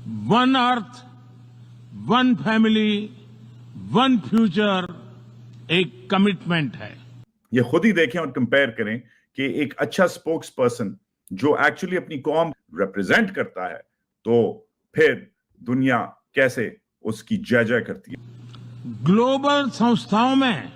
One earth, one family, one future एक commitment है। ये खुद ही देखें और कंपेयर करें कि एक अच्छा स्पोक्स पर्सन जो एक्चुअली अपनी कौम रिप्रेजेंट करता है, तो फिर दुनिया कैसे उसकी जय जय करती है। ग्लोबल संस्थाओं में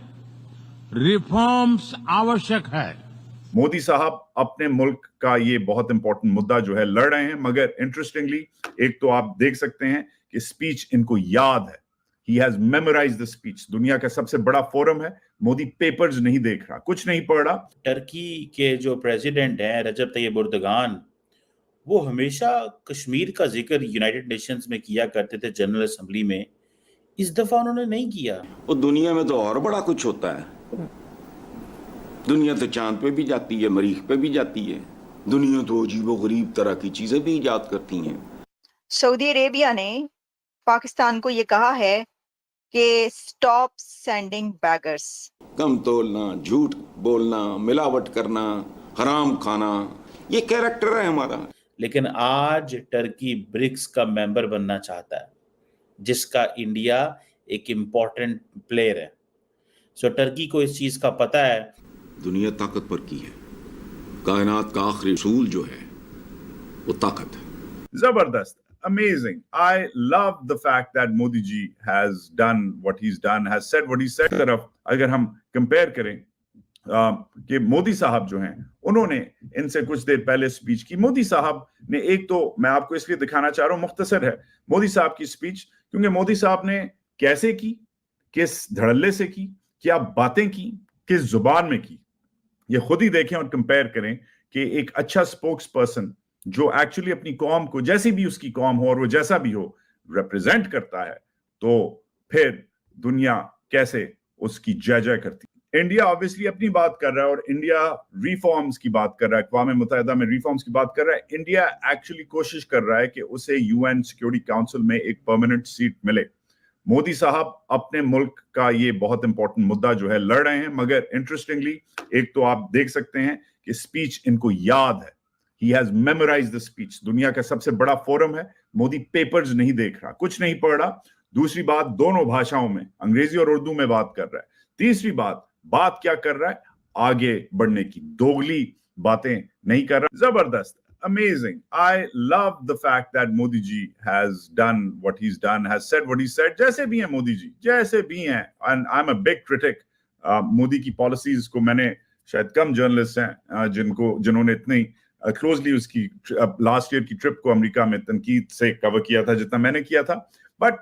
रिफॉर्म्स आवश्यक है। मोदी साहब अपने मुल्क का ये बहुत इंपॉर्टेंट मुद्दा जो है लड़ रहे हैं, मगर इंटरेस्टिंगली एक तो आप देख सकते हैं कि स्पीच इनको याद है। He has memorised the speech. दुनिया का सबसे बड़ा फोरम है, मोदी पेपर्स नहीं देख रहा, कुछ नहीं पढ़ रहा। टर्की के जो प्रेसिडेंट हैं रजब तैयब एर्दोगान, वो हमेशा कश्मीर का जिक्र यूनाइटेड नेशंस में किया करते थे, जनरल असेंबली में। इस दफा उन्होंने नहीं किया। वो दुनिया में तो और बड़ा कुछ होता है। दुनिया तो चांद पे भी जाती है, मरीख पे भी जाती है। दुनिया तो अजीबो-गरीब तरह की चीजें भी इजाद करती हैं। सऊदी अरेबिया ने पाकिस्तान को ये कहा है कि स्टॉप सेंडिंग बैगर्स। कम तोलना, झूठ बोलना, मिलावट करना, हराम खाना, ये कैरेक्टर है हमारा। लेकिन आज टर्की ब्रिक्स का मेंबर बनना चाहता है, जिसका इंडिया एक इम्पोर्टेंट प्लेयर है। सो टर्की को इस चीज का पता है। दुनिया ताकत पर की है। कायनात का आखिरी उसूल जो है वो ताकत है। जबरदस्त, amazing. I love the fact that Modi ji has done what he's done, has said what he said. तरफ अगर हम कंपेयर करें कि मोदी साहब जो हैं, उन्होंने इनसे कुछ देर पहले स्पीच की। मोदी साहब ने एक तो मैं आपको इसलिए दिखाना चाह रहा हूं, मुख्तसर है मोदी साहब की स्पीच, क्योंकि मोदी साहब ने कैसे की, किस धड़ल्ले से की, क्या बातें की, किस जुबान में की। ये खुद ही देखें और कंपेयर करें कि एक अच्छा स्पोक्स पर्सन जो एक्चुअली अपनी कौम को, जैसी भी उसकी कौम हो और वो जैसा भी हो, रिप्रेजेंट करता है, तो फिर दुनिया कैसे उसकी जय जय करती है। इंडिया ऑब्वियसली अपनी बात कर रहा है और इंडिया रिफॉर्म्स की बात कर रहा है, अक़वाम मुत्तहिदा में रिफॉर्म्स की बात कर रहा है। इंडिया एक्चुअली कोशिश कर रहा है कि उसे यूएन सिक्योरिटी काउंसिल में एक परमानेंट सीट मिले। मोदी साहब अपने मुल्क का ये बहुत इंपॉर्टेंट मुद्दा जो है लड़ रहे हैं, मगर इंटरेस्टिंगली एक तो आप देख सकते हैं कि स्पीच इनको याद है। He has memorized the speech. दुनिया का सबसे बड़ा फोरम है, मोदी पेपर्स नहीं देख रहा, कुछ नहीं पढ़ रहा। दूसरी बात, दोनों भाषाओं में, अंग्रेजी और उर्दू में बात कर रहा है। तीसरी बात क्या कर रहा है, आगे बढ़ने की, दोगली बातें नहीं कर रहा। जबरदस्त, amazing. I love the fact that Modi ji has done what he's done, has said what he said. जैसे भी हैं मोदी जी, जैसे भी हैं, and I'm a big critic. Modi की पॉलिसीज को मैंने, शायद कम जर्नलिस्ट हैं जिन्होंने इतनी क्लोजली उसकी लास्ट ईयर की ट्रिप को अमेरिका में तनकीद से कवर किया था जितना मैंने किया था। बट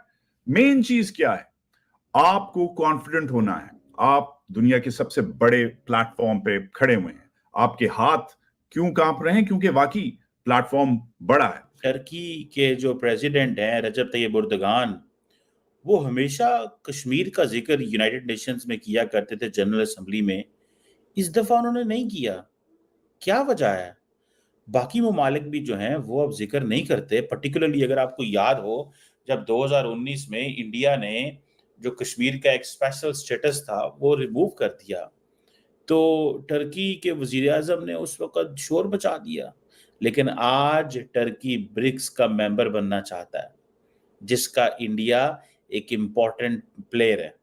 मेन चीज क्या है, आपको कॉन्फिडेंट होना है। आप दुनिया के सबसे बड़े प्लेटफॉर्म पे खड़े हुए हैं, आपके हाथ क्यों कांप रहे हैं? क्योंकि वाकई प्लेटफॉर्म बड़ा है। टर्की के जो प्रेसिडेंट हैं रजब तैयब एर्दोगान, वो हमेशा कश्मीर का जिक्र यूनाइटेड नेशंस में किया करते थे, जनरल असेंबली में। इस दफा उन्होंने नहीं किया। क्या वजह है? बाकी ममालिक भी जो हैं वो अब जिक्र नहीं करते। पर्टिकुलरली अगर आपको याद हो, जब 2019 में इंडिया ने जो कश्मीर का एक स्पेशल स्टेटस था वो रिमूव कर दिया, तो टर्की के वजीर आज़म ने उस वक्त शोर मचा दिया। लेकिन आज टर्की ब्रिक्स का मेंबर बनना चाहता है, जिसका इंडिया एक इम्पोर्टेंट प्लेयर है।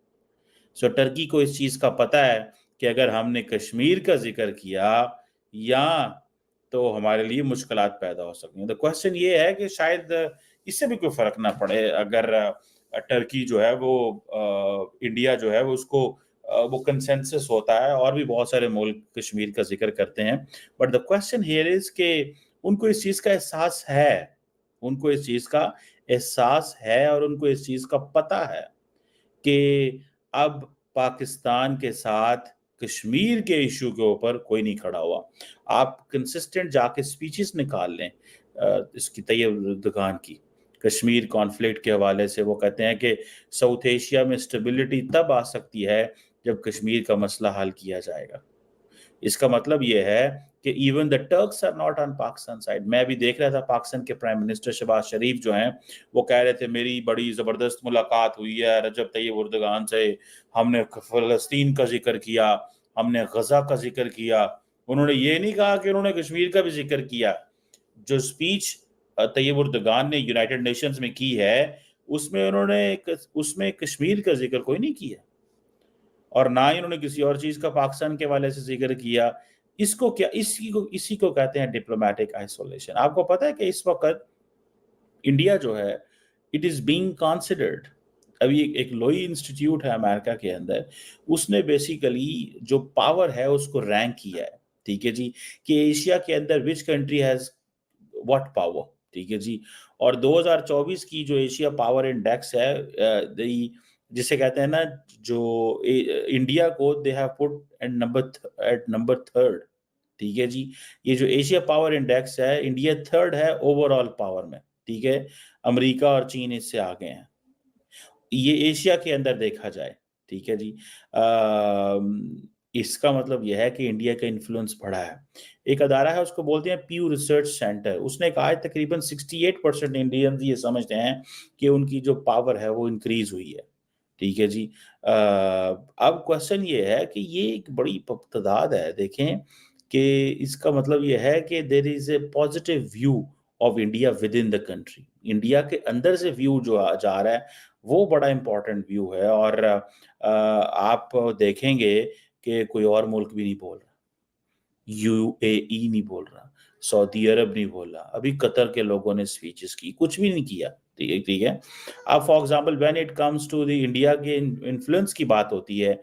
सो टर्की को इस चीज़ का पता है कि अगर हमने कश्मीर का जिक्र किया या तो हमारे लिए मुश्किलात पैदा हो सकती हैं। तो क्वेश्चन ये है कि शायद इससे भी कोई फर्क ना पड़े अगर टर्की जो है वो इंडिया जो है वो उसको वो कंसेंसस होता है और भी बहुत सारे मुल्क कश्मीर का जिक्र करते हैं। But the question here is कि उनको इस चीज़ का एहसास है, उनको इस चीज़ का एहसास है और उनको इस चीज़ का पता है कि अब पाकिस्तान के साथ कश्मीर के इशू के ऊपर कोई नहीं खड़ा हुआ। आप कंसिस्टेंट जाके स्पीचेस निकाल लें इसकी तैयब एर्दोगान की कश्मीर कॉन्फ्लिक्ट के हवाले से। वो कहते हैं कि साउथ एशिया में स्टेबिलिटी तब आ सकती है जब कश्मीर का मसला हल किया जाएगा। इसका मतलब ये है कि even the Turks are not on Pakistan side. मैं भी देख रहा था पाकिस्तान के प्राइम मिनिस्टर शहबाज शरीफ जो हैं वो कह रहे थे मेरी बड़ी ज़बरदस्त मुलाकात हुई है रजब तैयब एर्दोगान से, हमने फ़लस्तीन का जिक्र किया, हमने गजा का जिक्र किया। उन्होंने ये नहीं कहा कि उन्होंने कश्मीर का भी जिक्र किया। जो स्पीच طیب اردگان نے یونائٹڈ نیشنز میں کی ہے اس میں کشمیر کا ذکر کوئی نہیں کیا، اور نہ ہی انہوں نے کسی اور چیز کا پاکستان کے حوالے سے ذکر کیا. اسی کو کہتے ہیں ڈپلومیٹک آئسولیشن. آپ کو پتا ہے کہ اس وقت انڈیا جو ہے اٹ از بینگ کنسیڈرڈ. ابھی ایک لوئی انسٹیٹیوٹ ہے امریکہ کے اندر، اس نے بیسیکلی جو پاور ہے اس کو رینک کیا ہے، ٹھیک ہے جی، کہ ایشیا کے اندر which country has what power, ٹھیک ہے جی. اور 2024 کی جو ایشیا پاور انڈیکس ہے جسے کہتے ہیں نا جو انڈیا کو they have put at number 3rd، ٹھیک ہے جی. یہ جو ایشیا پاور انڈیکس ہے انڈیا 3rd ہے اوور آل پاور میں، ٹھیک ہے. امریکہ اور چین اس سے آگے ہیں، یہ ایشیا کے اندر دیکھا جائے، ٹھیک ہے جی. اس کا مطلب یہ ہے کہ انڈیا کا انفلوئنس بڑھا ہے. ایک ادارہ ہے اس کو بولتے ہیں پیو ریسرچ سینٹر، اس نے کہا ہے تقریباً 68% انڈینز یہ سمجھتے ہیں کہ ان کی جو پاور ہے وہ انکریز ہوئی ہے، ٹھیک ہے جی. اب کوشچن یہ ہے کہ یہ ایک بڑی تعداد ہے، دیکھیں کہ اس کا مطلب یہ ہے کہ there is a positive view of India with in the country. India کے اندر سے ویو جو جا رہا ہے وہ بڑا امپورٹنٹ ویو ہے. اور آپ دیکھیں گے کہ کوئی اور ملک بھی نہیں بول رہا، UAE نہیں بول رہا، سعودی عرب نہیں بول رہا، ابھی قطر کے لوگوں نے سپیچز کی، کچھ بھی نہیں کیا، ٹھیک ہے. اب for example when it comes to the India کے انفلوئنس کی بات ہوتی ہے،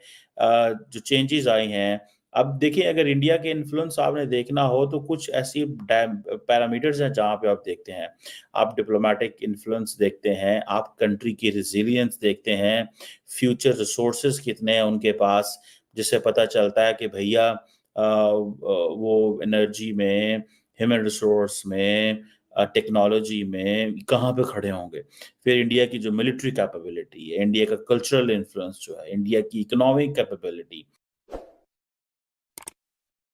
جو چینجز آئی ہیں، اب دیکھیں اگر انڈیا کے انفلوئنس آپ نے دیکھنا ہو تو کچھ ایسی پیرامیٹرز ہیں جہاں پہ آپ دیکھتے ہیں. آپ ڈپلومیٹک انفلوئنس دیکھتے ہیں، آپ کنٹری کی ریزیلینس دیکھتے ہیں، فیوچر ریسورسز کتنے ہیں ان کے پاس، جس سے پتہ چلتا ہے کہ بھیا وہ انرجی میں، ہیومن ریسورس میں، ٹیکنالوجی میں کہاں پہ کھڑے ہوں گے. پھر انڈیا کی جو ملٹری کیپیبلٹی ہے، انڈیا کا کلچرل انفلوئنس جو ہے، انڈیا کی اکنامک کیپیبلٹی،